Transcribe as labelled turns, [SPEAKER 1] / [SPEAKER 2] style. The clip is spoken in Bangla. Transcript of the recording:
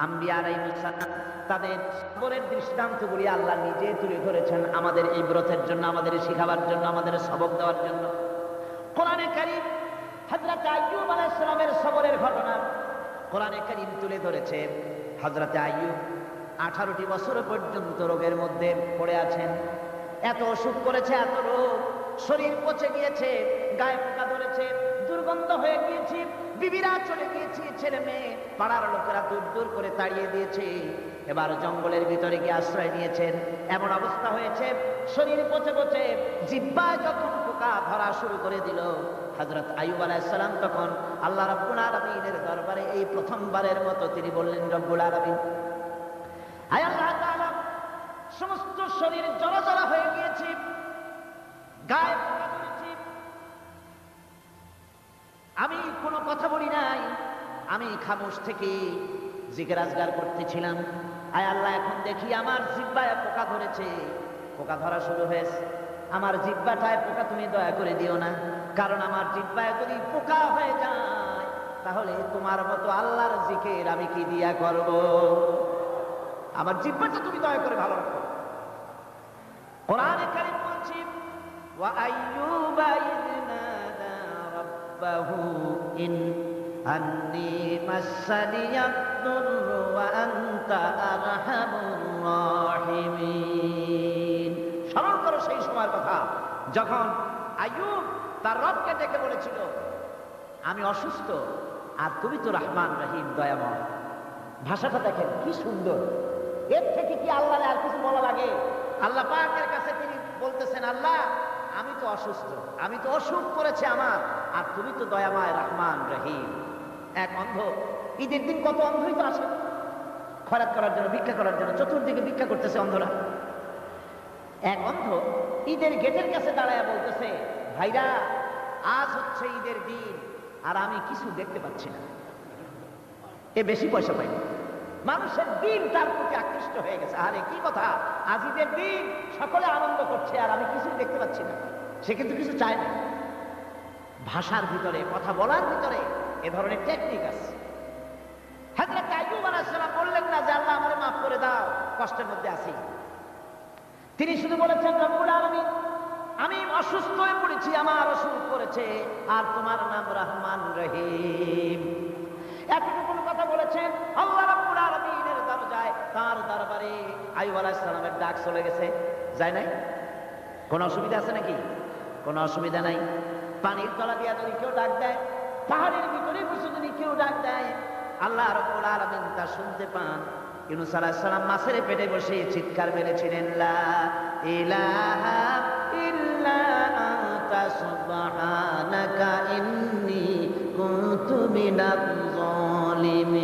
[SPEAKER 1] আম্বিয়া আলাইহিস সালাম তাদের সবরের দৃষ্টান্তগুলি আল্লাহ নিজে তুলে ধরেছেন আমাদের এই ব্রতের জন্য, আমাদের শিখাবার জন্য, আমাদের সবক দেওয়ার জন্য। কোরআনে কারীম হযরত আইয়ুব আলাইহিস সালামের সবরের ঘটনা কোরআনে কারীম তুলে ধরেছে। হযরত আইয়ুব 18টি বছর পর্যন্ত রোগের মধ্যে পড়ে আছেন। এত অসুখ করেছে, এত রোগ, শরীর পচে গিয়েছে, গায়ে পোকা ধরেছে, দুর্গন্ধ হয়ে গিয়েছে, বিবিরা চলে গিয়েছে, ছেলে মেয়ে পাড়ার লোকেরা দূর দূর করে তাড়িয়ে দিয়েছে। এবার জঙ্গলের ভিতরে গিয়ে আশ্রয় নিয়েছেন। এমন অবস্থা হয়েছে, শরীর পচে পচে জিহ্বায় যখন পোকা ধরা শুরু করে দিল, হযরত আইয়ুব আলাইহিস সালাম তখন আল্লাহ রাব্বুল আলামিনের দরবারে এই প্রথমবারের মতো তিনি বললেন, রব্বুল আলামিন, আয় আল্লাহ তাআলা, সমস্ত শরীর জ্বলা হয়ে গিয়েছে, গায়ে পোকা ধরেছে, আমি কোনো কথা বলি নাই, আমি খামোশ থেকে জিকির আজগার করতেছিলাম। আয় আল্লাহ, এখন দেখি আমার জিহ্বায় পোকা ধরেছে, পোকা ধরা শুরু হয়েছে। আমার জিহ্বাটায় পোকা তুমি দয়া করে দিও না, কারণ আমার জিহ্বায় যদি পোকা হয়ে যায় তাহলে তোমার মতো আল্লাহর জিকির আমি কি দিয়া করব? আমার জিহ্বাটা তুমি দয়া করে ভালো রাখো। কোরআনে কারীম বলছে, ওয়া আইয়ুবা ইয নাদা রাব্বাহু ইন আন্নী মাসসানিয়াদ-দুররু ওয়া আনতা আরহামুর রাহিমিন। স্মরণ করো সেই সময়ের কথা যখন আইয়ুব তার রবকে ডেকে বলেছিল, আমি অসুস্থ আর তুমি তো রহমান রহিম, দয়াময়। ভাষাটা দেখেন কি সুন্দর। এর থেকে কি আল্লাহর আর কিছু বলা লাগে? আল্লাহ পাকের কাছে তিনি বলতেছেন, আল্লাহ আমি তো অসুস্থ, আমি তো অসুখ করেছে আমার, আর তুমি তো দয়াময় রহমান রহিম। এক অন্ধ, ঈদের দিন কত অন্ধই তো আসে খয়রাত করার জন্য, ভিক্ষা করার জন্য, চতুর্দিকে ভিক্ষা করতেছে অন্ধরা। এক অন্ধ ঈদের গেটের কাছে দাঁড়ায় বলতেছে, ভাইরা আজ হচ্ছে ঈদের দিন আর আমি কিছু দেখতে পাচ্ছি না। এ বেশি পয়সা পাইনি, মানুষের দিন তার প্রতি আকৃষ্ট হয়ে গেছে। আরে কি কথা, আজ ঈদের দিন, সকলে আনন্দ করছে আর আমি কিছুই দেখতে পাচ্ছি না। সে কিন্তু কিছু চায় না। ভাষার ভিতরে, কথা বলার ভিতরে এ ধরনের টেকনিক আছে। হযরত আইয়ুব আলাইহিস সালাম বললেন না যে আল্লাহ আমারে মাফ করে দাও, কষ্টের মধ্যে আছি। তিনি শুধু বলেছেন, রব্বুল আলামিন, আমি অসুস্থ হয়ে পড়েছি, আমার অসুখ করেছে, আর তোমার নাম রহমান রহিম। এতটুকু কথা বলেছেন। আল্লাহ রাব্বুল আলামিনের দরজায়, তার দরবারে আইয়ুব আলাইহিস সালামের ডাক চলে গেছে। যায় নাই? কোনো অসুবিধা আছে নাকি? কোনো অসুবিধা নাই। পানির তলা দিয়া যদি কেউ ডাক দেয়, পাহাড়ের ভিতরে বসে যদি কেউ ডাক দেয়, আল্লাহ রাব্বুল আলামিন তা শুনতে পান। ইউনূস আলাইহিস সালাম মাছের পেটে বসে চিৎকার মেরেছিলেন, লা ইলাহা ইল্লা আনতা সুবহানাকা ইন্নী কুনতু মিনাজ জালিমিন।